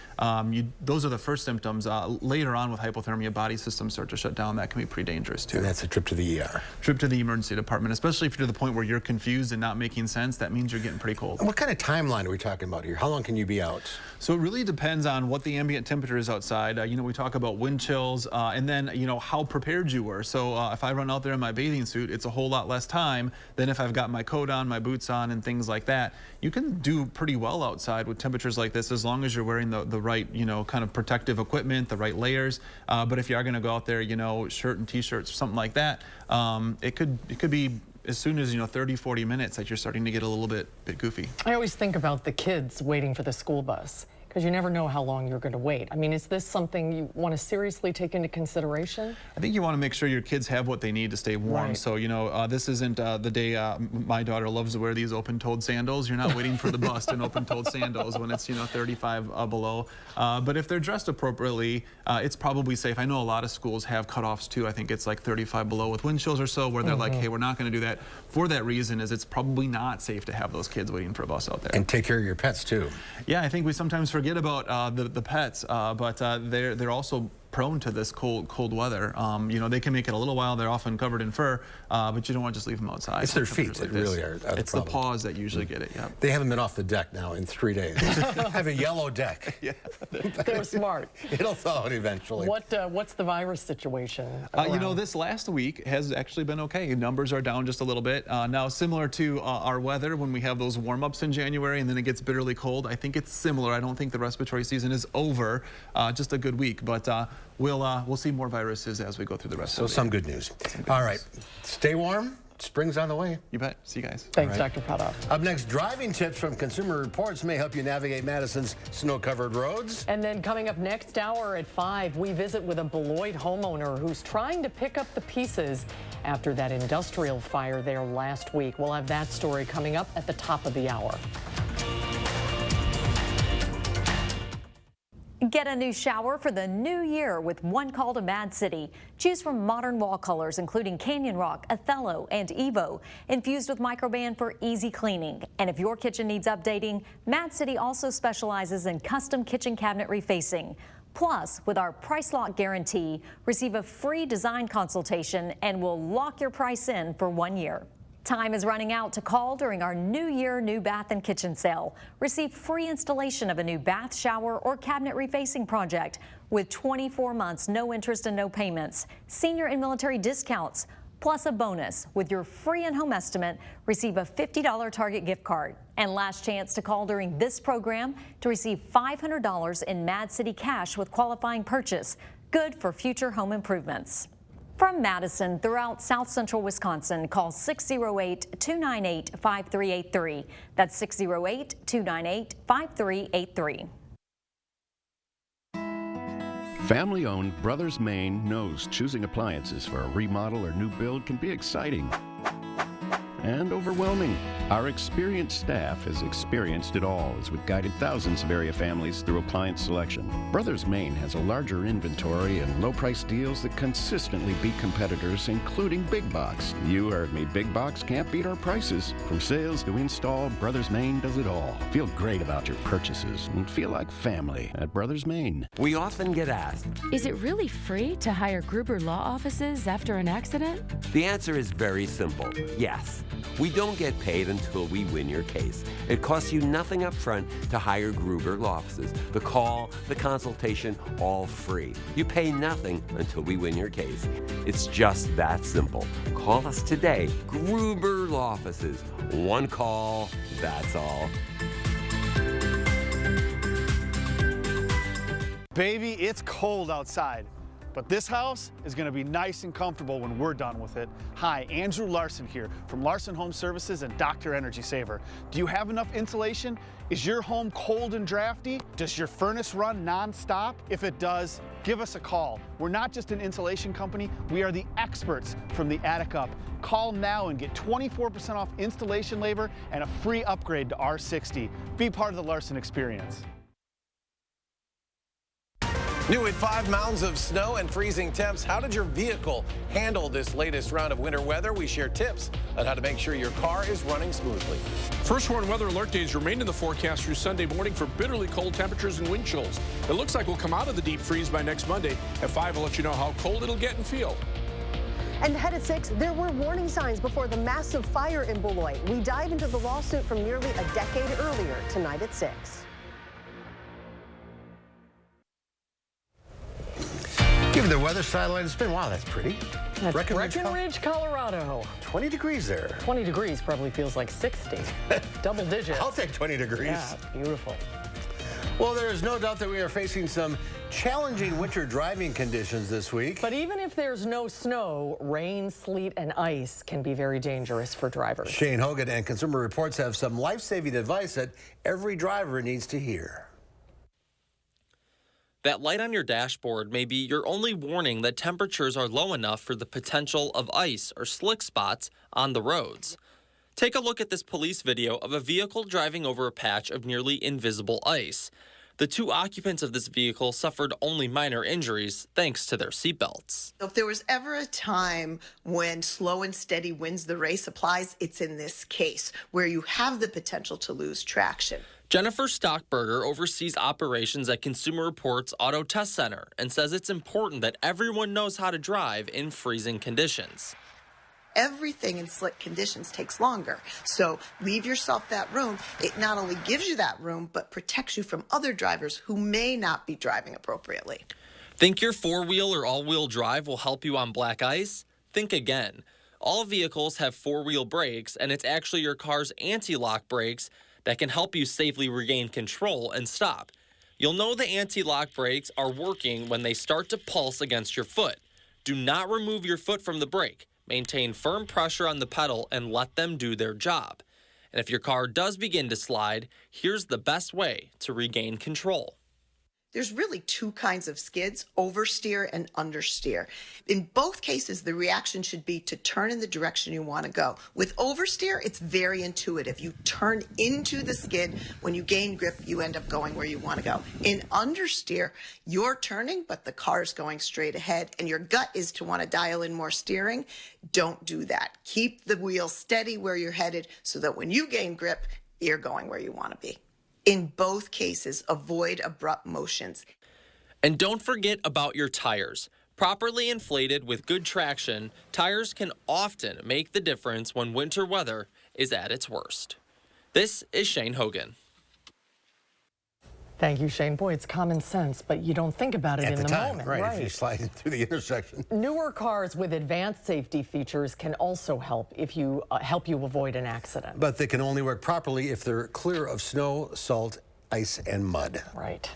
Those are the first symptoms. Later on with hypothermia, body systems start to shut down. That can be pretty dangerous too. And that's a trip to the ER. Trip to the emergency department, especially if you're to the point where you're confused and not making sense. That means you're getting pretty cold. And what kind of timeline are we talking about here? How long can you be out? So it really depends on what the ambient temperature is outside. We talk about wind chills and then, how prepared you were. So if I run out there in my bathing suit, it's a whole lot less time than if I've got my coat on, my boots on, and things like that. You can do pretty well outside with temperatures like this as long as you're wearing the right, kind of protective equipment, the right layers. But if you are going to go out there, shirt and t-shirts or something like that, it could be as soon as 30-40 minutes that you're starting to get a little bit goofy. I always think about the kids waiting for the school bus, because you never know how long you're going to wait. I mean, is this something you want to seriously take into consideration? I think you want to make sure your kids have what they need to stay warm. Right. So, this isn't the day my daughter loves to wear these open-toed sandals. You're not waiting for the bus in open-toed sandals when it's, 35 below. But if they're dressed appropriately, it's probably safe. I know a lot of schools have cutoffs too. I think it's like 35 below with wind chills or so, where they're like, hey, we're not going to do that. For that reason is it's probably not safe to have those kids waiting for a bus out there. And take care of your pets too. Yeah, I think we sometimes forget about the pets, but they're also prone to this cold weather. You know, they can make it a little while. They're often covered in fur, but you don't want to just leave them outside. It's their feet that really are the It's problem. the paws that usually get it, yeah. They haven't been off the deck now in 3 days. Have a yellow deck. Yeah. They're smart. It'll thaw out eventually. What's the virus situation? You know, this last week has actually been okay. Numbers are down just a little bit. Now, similar to our weather, when we have those warm-ups in January and then it gets bitterly cold, I think it's similar. I don't think the respiratory season is over. Just a good week, but we'll see more viruses as we go through the rest of the year. So some good news. All right, stay warm. Spring's on the way. You bet. See you guys. Thanks, Dr. Potoff. Up next, driving tips from Consumer Reports may help you navigate Madison's snow-covered roads. And then coming up next hour at 5, we visit with a Beloit homeowner who's trying to pick up the pieces after that industrial fire there last week. We'll have that story coming up at the top of the hour. Get a new shower for the new year with one call to Mad City. Choose from modern wall colors including Canyon Rock, Othello, and Evo, infused with microban for easy cleaning. And if your kitchen needs updating, Mad City also specializes in custom kitchen cabinet refacing. Plus, with our price lock guarantee, receive a free design consultation and we'll lock your price in for 1 year. Time is running out to call during our New Year New Bath and Kitchen sale. Receive free installation of a new bath, shower, or cabinet refacing project with 24 months, no interest and no payments, senior and military discounts, plus a bonus. With your free in-home estimate, receive a $50 Target gift card. And last chance to call during this program to receive $500 in Mad City cash with qualifying purchase. Good for future home improvements. From Madison throughout South Central Wisconsin, call 608-298-5383. That's 608-298-5383. Family-owned Brothers Maine knows choosing appliances for a remodel or new build can be exciting and overwhelming. Our experienced staff has experienced it all as we've guided thousands of area families through appliance selection. Brothers Maine has a larger inventory and low-price deals that consistently beat competitors, including Big Box. You heard me, Big Box can't beat our prices. From sales to install, Brothers Maine does it all. Feel great about your purchases and feel like family at Brothers Maine. We often get asked, Is it really free to hire Gruber Law Offices after an accident? the answer is very simple, yes. We don't get paid until we win your case. It costs you nothing up front to hire Gruber Law Offices. The call, the consultation, all free. You pay nothing until we win your case. It's just that simple. Call us today, Gruber Law Offices. One call, that's all. Baby, it's cold outside, but this house is going to be nice and comfortable when we're done with it. Hi, Andrew Larson here from Larson Home Services and Dr. Energy Saver. Do you have enough insulation? Is your home cold and drafty? Does your furnace run nonstop? If it does, give us a call. We're not just an insulation company, we are the experts from the attic up. Call now and get 24% off installation labor and a free upgrade to R60. Be part of the Larson experience. New with 5 mountains of snow and freezing temps, how did your vehicle handle this latest round of winter weather? We share tips on how to make sure your car is running smoothly. First warn weather alert days remain in the forecast through Sunday morning for bitterly cold temperatures and wind chills. It looks like we'll come out of the deep freeze by next Monday. At 5, we'll let you know how cold it'll get and feel. And ahead at 6, there were warning signs before the massive fire in Beloit. We dive into the lawsuit from nearly a decade earlier tonight at 6. Given the weather satellite, it's been, wow, that's pretty. That's Breckenridge, Colorado. 20 degrees there. 20 degrees probably feels like 60. Double digits. I'll take 20 degrees. Yeah, beautiful. Well, there is no doubt that we are facing some challenging winter driving conditions this week. But even if there's no snow, rain, sleet, and ice can be very dangerous for drivers. Shane Hogan and Consumer Reports have some life-saving advice that every driver needs to hear. That light on your dashboard may be your only warning that temperatures are low enough for the potential of ice or slick spots on the roads. Take a look at this police video of a vehicle driving over a patch of nearly invisible ice. The 2 occupants of this vehicle suffered only minor injuries thanks to their seatbelts. If there was ever a time when slow and steady wins the race applies, it's in this case, where you have the potential to lose traction. Jennifer Stockberger oversees operations at Consumer Reports Auto Test Center and says it's important that everyone knows how to drive in freezing conditions. Everything in slick conditions takes longer. So leave yourself that room. It not only gives you that room, but protects you from other drivers who may not be driving appropriately. Think your four-wheel or all-wheel drive will help you on black ice? Think again. All vehicles have four-wheel brakes, and it's actually your car's anti-lock brakes that can help you safely regain control and stop. You'll know the anti-lock brakes are working when they start to pulse against your foot. Do not remove your foot from the brake. Maintain firm pressure on the pedal and let them do their job. And if your car does begin to slide, here's the best way to regain control. There's really two kinds of skids, oversteer and understeer. In both cases, the reaction should be to turn in the direction you want to go. With oversteer, it's very intuitive. You turn into the skid. When you gain grip, you end up going where you want to go. In understeer, you're turning, but the car's going straight ahead, and your gut is to want to dial in more steering. Don't do that. Keep the wheel steady where you're headed so that when you gain grip, you're going where you want to be. In both cases, avoid abrupt motions. And don't forget about your tires. Properly inflated with good traction, tires can often make the difference when winter weather is at its worst. This is Shane Hogan. Thank you, Shane. Boy, it's common sense, but you don't think about it At in the time, moment. right? If you slide through the intersection. Newer cars with advanced safety features can also help you avoid an accident. But they can only work properly if they're clear of snow, salt, ice, and mud. Right.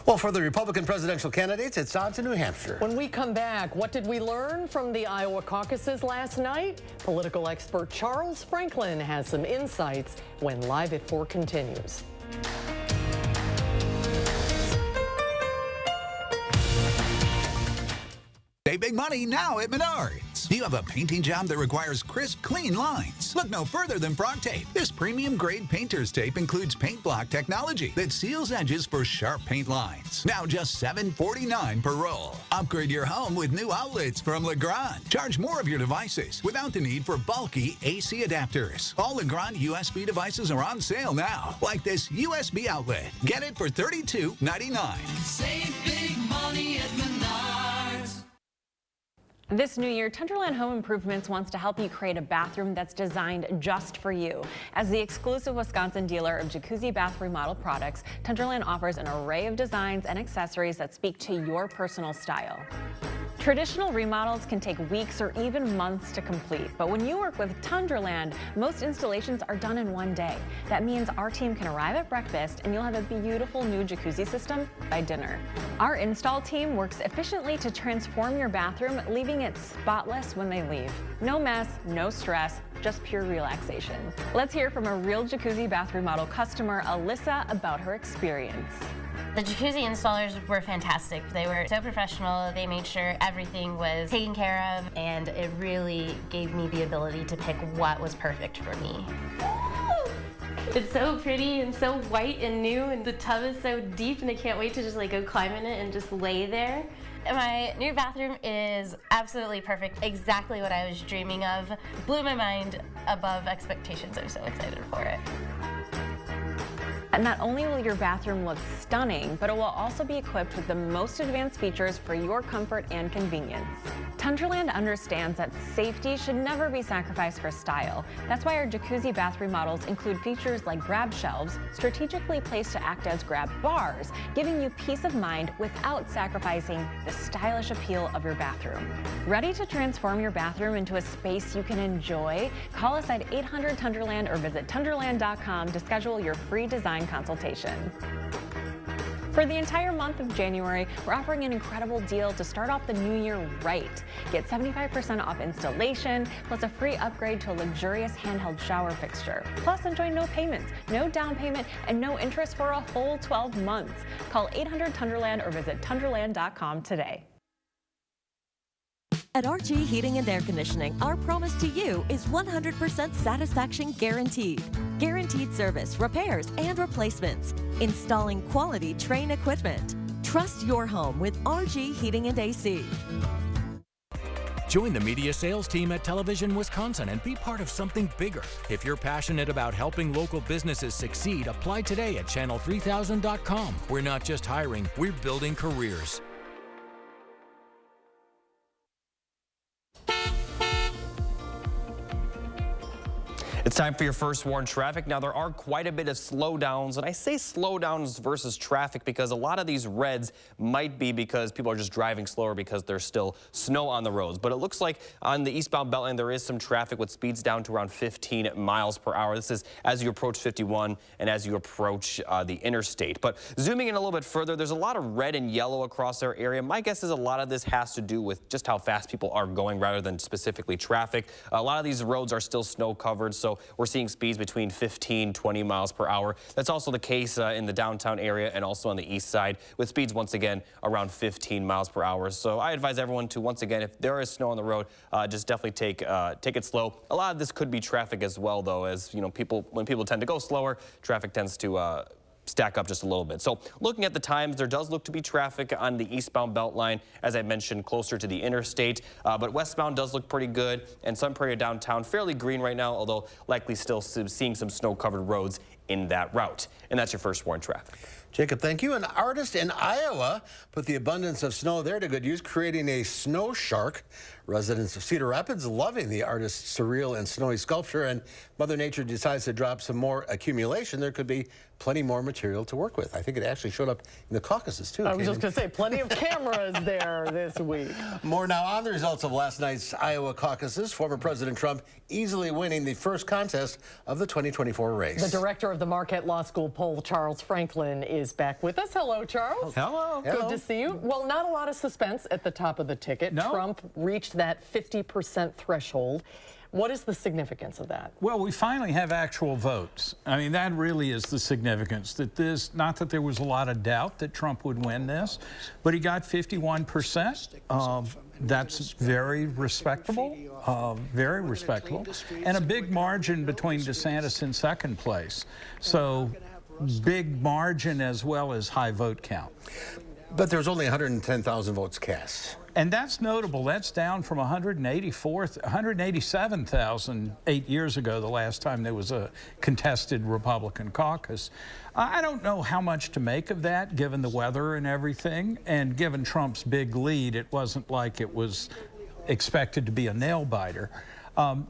Well, for the Republican presidential candidates, it's on to New Hampshire. When we come back, what did we learn from the Iowa caucuses last night? Political expert Charles Franklin has some insights when Live at 4 continues. Save big money now at Menards. Do you have a painting job that requires crisp, clean lines? Look no further than Frog Tape. This premium-grade painter's tape includes paint block technology that seals edges for sharp paint lines. Now just $7.49 per roll. Upgrade your home with new outlets from Legrand. Charge more of your devices without the need for bulky AC adapters. All Legrand USB devices are on sale now, like this USB outlet. Get it for $32.99. Save big money at Menards. This new year, Tenderland Home Improvements wants to help you create a bathroom that's designed just for you. As the exclusive Wisconsin dealer of jacuzzi bath remodel products, Tenderland offers an array of designs and accessories that speak to your personal style. Traditional remodels can take weeks or even months to complete, but when you work with Tenderland, most installations are done in one day. That means our team can arrive at breakfast and you'll have a beautiful new jacuzzi system by dinner. Our install team works efficiently to transform your bathroom, leaving it spotless when they leave. No mess, no stress, just pure relaxation. Let's hear from a real jacuzzi bath remodel customer, Alyssa, about her experience. The jacuzzi installers were fantastic. They were so professional. They made sure everything was taken care of, and it really gave me the ability to pick what was perfect for me. It's so pretty and so white and new, and the tub is so deep, and I can't wait to just go climb in it and just lay there. My new bathroom is absolutely perfect, exactly what I was dreaming of. Blew my mind above expectations. I'm so excited for it. And not only will your bathroom look stunning, but it will also be equipped with the most advanced features for your comfort and convenience. Tenderland understands that safety should never be sacrificed for style. That's why our jacuzzi bath remodels include features like grab shelves, strategically placed to act as grab bars, giving you peace of mind without sacrificing the stylish appeal of your bathroom. Ready to transform your bathroom into a space you can enjoy? Call us at 800-TENDERLAND or visit tenderland.com to schedule your free design consultation. For the entire month of January, we're offering an incredible deal to start off the new year right. Get 75% off installation, plus a free upgrade to a luxurious handheld shower fixture. Plus, enjoy no payments, no down payment, and no interest for a whole 12 months. Call 800-TENDERLAND or visit tenderland.com today. At RG Heating and Air Conditioning, our promise to you is 100% satisfaction guaranteed. Guaranteed service, repairs, and replacements. Installing quality Trane equipment. Trust your home with RG Heating and AC. Join the media sales team at Television Wisconsin and be part of something bigger. If you're passionate about helping local businesses succeed, apply today at channel3000.com. We're not just hiring, we're building careers. It's time for your first warn traffic. Now, there are quite a bit of slowdowns, and I say slowdowns versus traffic because a lot of these reds might be because people are just driving slower because there's still snow on the roads. But it looks like on the eastbound Beltline, there is some traffic with speeds down to around 15 miles per hour. This is as you approach 51 and as you approach the interstate. But zooming in a little bit further, there's a lot of red and yellow across our area. My guess is a lot of this has to do with just how fast people are going rather than specifically traffic. A lot of these roads are still snow covered, so we're seeing speeds between 15, 20 miles per hour. That's also the case in the downtown area and also on the east side with speeds once again around 15 miles per hour. So I advise everyone to, once again, if there is snow on the road, just definitely take it slow. A lot of this could be traffic as well, though, as you know, when people tend to go slower, traffic tends to stack up just a little bit. So looking at the times, there does look to be traffic on the eastbound Beltline, as I mentioned, closer to the interstate. But westbound does look pretty good, and Sun Prairie downtown fairly green right now, although likely still seeing some snow-covered roads in that route. And that's your first warn traffic. Jacob, thank you. An artist in Iowa put the abundance of snow there to good use, creating a snow shark. Residents of Cedar Rapids loving the artist's surreal and snowy sculpture, and Mother Nature decides to drop some more accumulation. There could be plenty more material to work with. I think it actually showed up in the Caucasus, too. I was just going to say, plenty of cameras there this week. More now on the results of last night's Iowa caucuses. Former President Trump easily winning the first contest of the 2024 race. The director of the Marquette Law School poll, Charles Franklin, is back with us. Hello, Charles. Hello. Good to see you. Well, not a lot of suspense at the top of the ticket. No. Trump reached that 50% threshold. What is the significance of that? Well, we finally have actual votes. I mean, that really is the significance. Not that there was a lot of doubt that Trump would win this, but he got 51%. That's very respectable, and a big margin between DeSantis in second place. So big margin as well as high vote count. But there's only 110,000 votes cast. And that's notable. That's down from 187,000 8 years ago, the last time there was a contested Republican caucus. I don't know how much to make of that, given the weather and everything. And given Trump's big lead, it wasn't like it was expected to be a nail-biter.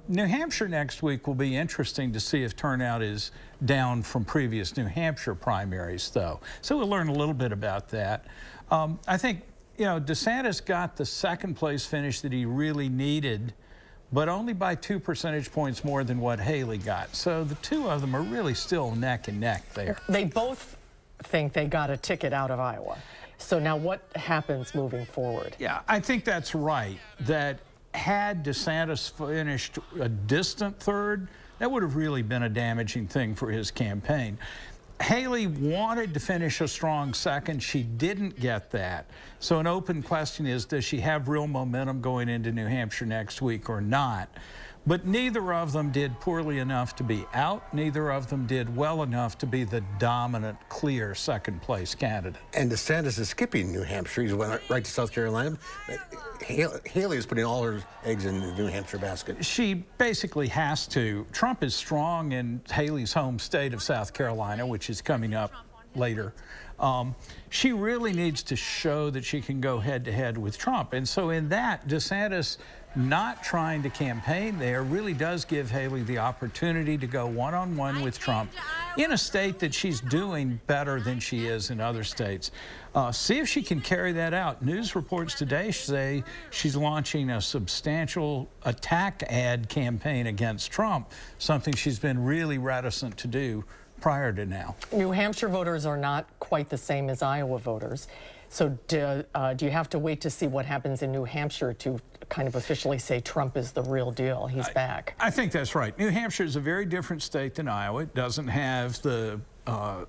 New Hampshire next week will be interesting to see if turnout is down from previous New Hampshire primaries, though. So we'll learn a little bit about that. I think, you know, DeSantis got the second place finish that he really needed, but only by 2 percentage points more than what Haley got. So the two of them are really still neck and neck there. They both think they got a ticket out of Iowa. So now what happens moving forward? Yeah, I think that's right. That had DeSantis finished a distant third, that would have really been a damaging thing for his campaign. Haley wanted to finish a strong second. She didn't get that. So an open question is, does she have real momentum going into New Hampshire next week or not? But neither of them did poorly enough to be out. Neither of them did well enough to be the dominant, clear second place candidate. And DeSantis is skipping New Hampshire. He's went right to South Carolina. Haley is putting all her eggs in the New Hampshire basket. She basically has to. Trump is strong in Haley's home state of South Carolina, which is coming up later. She really needs to show that she can go head-to-head with Trump. And so in that, DeSantis not trying to campaign there really does give Haley the opportunity to go one-on-one with Trump in a state that she's doing better than she is in other states. See if she can carry that out. News reports today say she's launching a substantial attack ad campaign against Trump, something she's been really reticent to do prior to now. New Hampshire voters are not quite the same as Iowa voters. So do you have to wait to see what happens in New Hampshire to kind of officially say Trump is the real deal? He's back. I think that's right. New Hampshire is a very different state than Iowa. It doesn't have the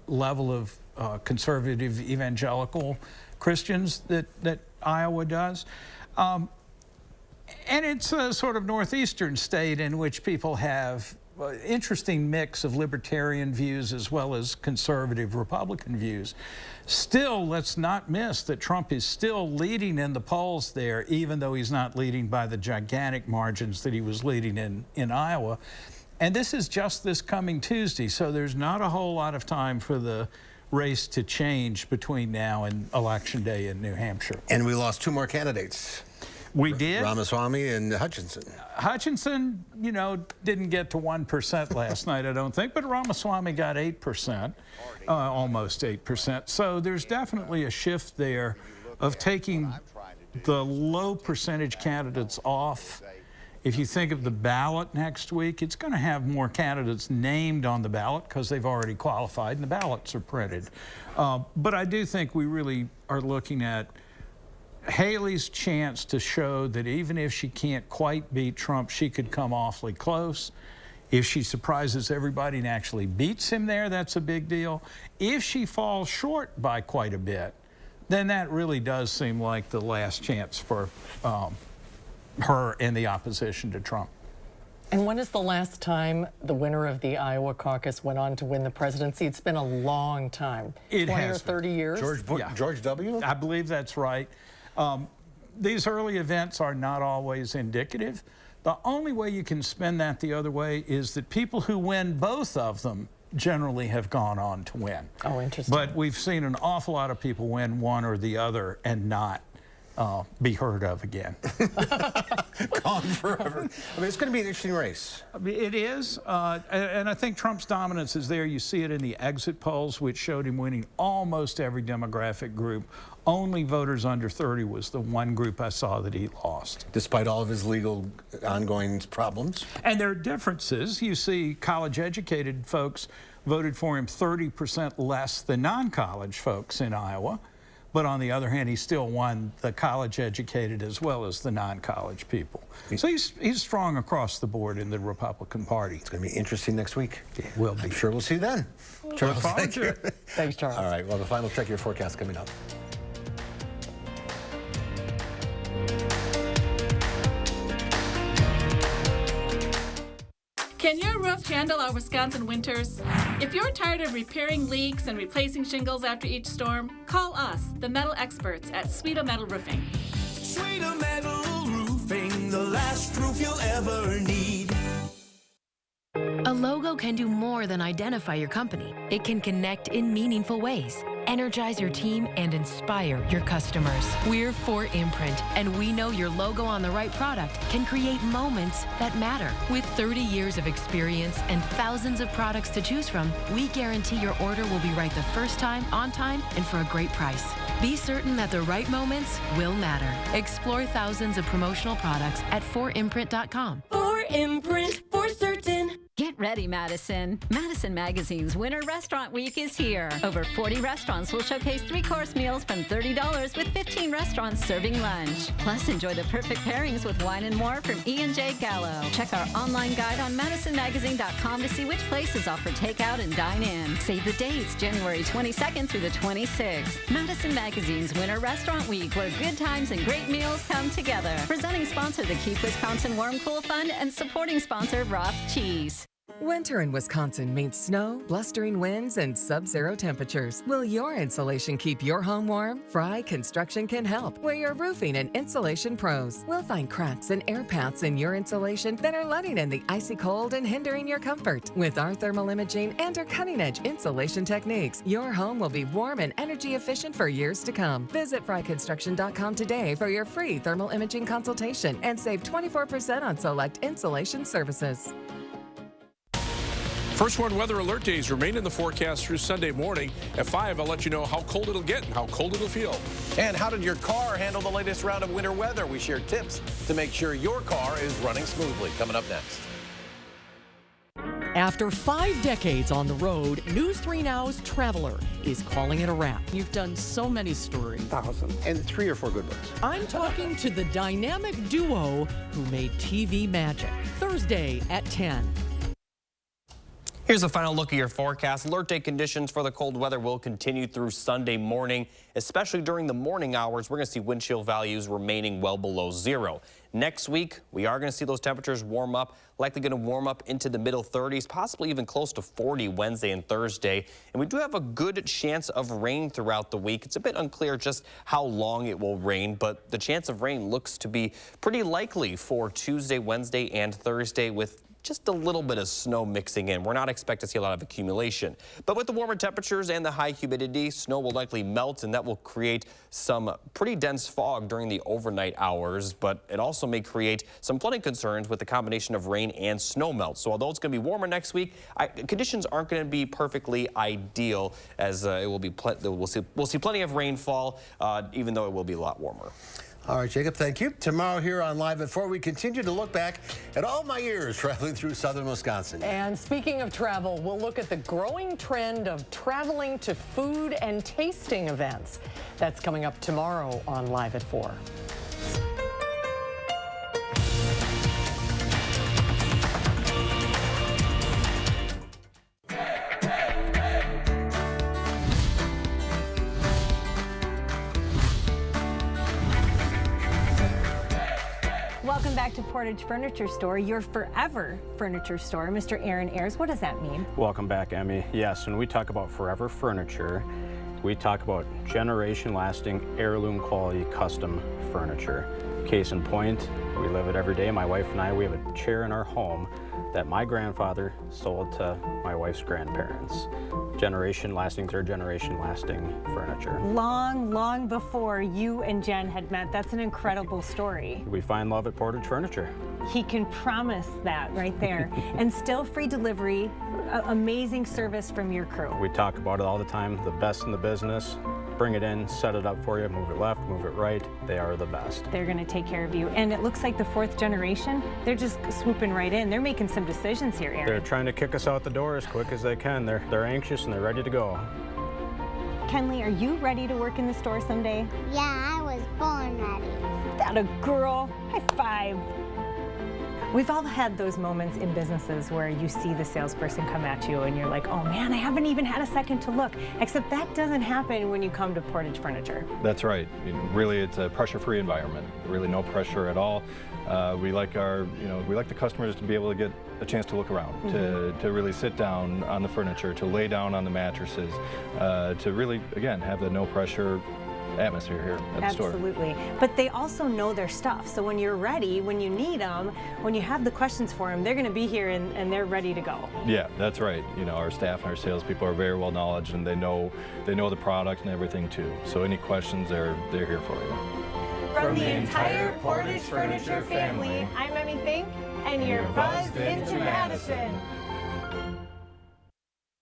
level of conservative evangelical Christians that Iowa does. And it's a sort of northeastern state in which people have interesting mix of libertarian views as well as conservative Republican views. Still, let's not miss that Trump is still leading in the polls there, even though he's not leading by the gigantic margins that he was leading in Iowa. And this is just this coming Tuesday, so there's not a whole lot of time for the race to change between now and Election Day in New Hampshire. And we lost 2 more candidates. We did. Ramaswamy and Hutchinson. Hutchinson, you know, didn't get to 1% last night, I don't think, but Ramaswamy got 8%, almost 8%. So there's definitely a shift there of taking the low percentage candidates off. If you think of the ballot next week, it's going to have more candidates named on the ballot because they've already qualified and the ballots are printed. But I do think we really are looking at Haley's chance to show that even if she can't quite beat Trump, she could come awfully close. If she surprises everybody and actually beats him there, that's a big deal. If she falls short by quite a bit, then that really does seem like the last chance for her and the opposition to Trump. And when is the last time the winner of the Iowa caucus went on to win the presidency? It's been a long time. It 20 has or 30 years? George W.? I believe that's right. These early events are not always indicative. The only way you can spin that the other way is that people who win both of them generally have gone on to win. Oh, interesting. But we've seen an awful lot of people win one or the other and not be heard of again. Gone forever. I mean, it's going to be an interesting race. I mean, it is, and I think Trump's dominance is there. You see it in the exit polls, which showed him winning almost every demographic group. Only voters under 30 was the one group I saw that he lost. Despite all of his legal ongoing problems? And there are differences. You see college-educated folks voted for him 30% less than non-college folks in Iowa. But on the other hand, he still won the college-educated as well as the non-college people. So he's strong across the board in the Republican Party. It's going to be interesting next week. It will be. I'm sure we'll see you then. Charles, thank you. Thanks, Charles. All right, well, the final check of your forecast coming up. Can your roof handle our Wisconsin winters? If you're tired of repairing leaks and replacing shingles after each storm, call us, the metal experts at Sweeto Metal Roofing. Sweeto Metal Roofing, the last roof you'll ever need. A logo can do more than identify your company. It can connect in meaningful ways, energize your team, and inspire your customers. We're 4imprint, and we know your logo on the right product can create moments that matter. With 30 years of experience and thousands of products to choose from, we guarantee your order will be right the first time, on time, and for a great price. Be certain that the right moments will matter. Explore thousands of promotional products at 4imprint.com. 4imprint, for certain. Get ready, Madison. Madison Magazine's Winter Restaurant Week is here. Over 40 restaurants will showcase 3-course meals from $30 with 15 restaurants serving lunch. Plus, enjoy the perfect pairings with wine and more from E&J Gallo. Check our online guide on MadisonMagazine.com to see which places offer takeout and dine-in. Save the dates, January 22nd through the 26th. Madison Magazine's Winter Restaurant Week, where good times and great meals come together. Presenting sponsor, the Keep Wisconsin Warm Cool Fund, and supporting sponsor, Roth Cheese. Winter in Wisconsin means snow, blustering winds, and sub-zero temperatures. Will your insulation keep your home warm? Fry Construction can help. We're your roofing and insulation pros. We'll find cracks and air paths in your insulation that are letting in the icy cold and hindering your comfort. With our thermal imaging and our cutting-edge insulation techniques, your home will be warm and energy efficient for years to come. Visit fryconstruction.com today for your free thermal imaging consultation and save 24% on select insulation services. First One weather alert days remain in the forecast through Sunday morning. At 5, I'll let you know how cold it'll get and how cold it'll feel. And how did your car handle the latest round of winter weather? We share tips to make sure your car is running smoothly. Coming up next. After 5 decades on the road, News 3 Now's Traveler is calling it a wrap. You've done so many stories. Thousands. And 3 or 4 good ones. I'm talking to the dynamic duo who made TV magic. Thursday at 10. Here's a final look at your forecast. Alert day conditions for the cold weather will continue through Sunday morning, especially during the morning hours. We're going to see wind chill values remaining well below zero. Next week, we are going to see those temperatures warm up, likely going to warm up into the middle 30s, possibly even close to 40 Wednesday and Thursday. And we do have a good chance of rain throughout the week. It's a bit unclear just how long it will rain, but the chance of rain looks to be pretty likely for Tuesday, Wednesday, and Thursday, with just a little bit of snow mixing in. We're not expecting to see a lot of accumulation. But with the warmer temperatures and the high humidity, snow will likely melt, and that will create some pretty dense fog during the overnight hours. But it also may create some flooding concerns with the combination of rain and snow melt. So although it's going to be warmer next week, conditions aren't going to be perfectly ideal, as it will be. We'll see plenty of rainfall, even though it will be a lot warmer. All right, Jacob, thank you. Tomorrow here on Live at 4, we continue to look back at all my years traveling through southern Wisconsin. And speaking of travel, we'll look at the growing trend of traveling to food and tasting events. That's coming up tomorrow on Live at 4. Welcome back to Portage Furniture Store, your forever furniture store. Mr. Aaron Ayers, what does that mean? Welcome back, Emmy. Yes, when we talk about forever furniture, we talk about generation-lasting, heirloom-quality custom furniture. Case in point, we live it every day. My wife and I, we have a chair in our home that my grandfather sold to my wife's grandparents. Generation-lasting, third-generation-lasting furniture. Long, long before you and Jen had met. That's an incredible story. We find love at Portage Furniture. He can promise that right there. And still free delivery, amazing service from your crew. We talk about it all the time, the best in the business. Bring it in, set it up for you, move it left, move it right. They are the best. They're going to take care of you. And it looks like the fourth generation, they're just swooping right in. They're making some decisions here, Aaron. They're trying to kick us out the door as quick as they can. They're anxious and they're ready to go. Kenley, are you ready to work in the store someday? Yeah, I was born ready. That a girl. High five. We've all had those moments in businesses where you see the salesperson come at you and you're like, oh man, I haven't even had a second to look. Except that doesn't happen when you come to Portage Furniture. That's right. Really, it's a pressure-free environment. Really no pressure at all. We like the customers to be able to get a chance to look around, to really sit down on the furniture, to lay down on the mattresses, to really, again, have the no pressure atmosphere here at the store. Absolutely. But they also know their stuff. So when you're ready, when you need them, when you have the questions for them, they're going to be here and they're ready to go. Yeah, that's right. You know, our staff and our salespeople are very well knowledgeable, and they know the product and everything too. So any questions, they're here for you. From the entire Portage Furniture family, I'm Emmy Fink, and you're buzzed into Madison.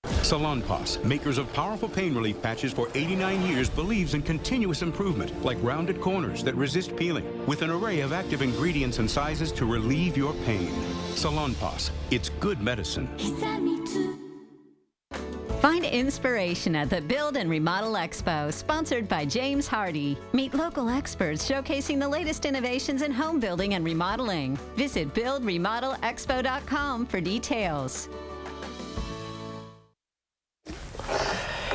Salonpas, makers of powerful pain relief patches for 89 years, believes in continuous improvement, like rounded corners that resist peeling, with an array of active ingredients and sizes to relieve your pain. Salonpas, it's good medicine. Find inspiration at the Build and Remodel Expo, sponsored by James Hardy. Meet local experts showcasing the latest innovations in home building and remodeling. Visit buildremodelexpo.com for details.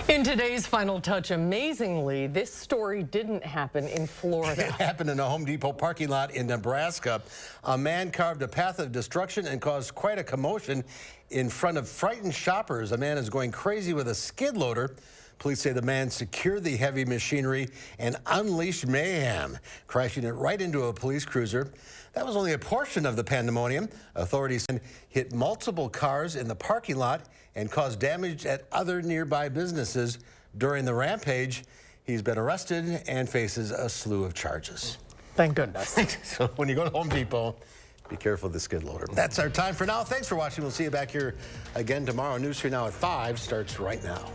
In today's Final Touch, amazingly, this story didn't happen in Florida. It happened in a Home Depot parking lot in Nebraska. A man carved a path of destruction and caused quite a commotion in front of frightened shoppers. A man is going crazy with a skid loader. Police say the man secured the heavy machinery and unleashed mayhem, crashing it right into a police cruiser. That was only a portion of the pandemonium. Authorities hit multiple cars in the parking lot and caused damage at other nearby businesses. During the rampage, he's been arrested and faces a slew of charges. Thank goodness. So when you go to Home Depot, be careful of the skid loader. That's our time for now. Thanks for watching. We'll see you back here again tomorrow. News 3 Now at 5 starts right now.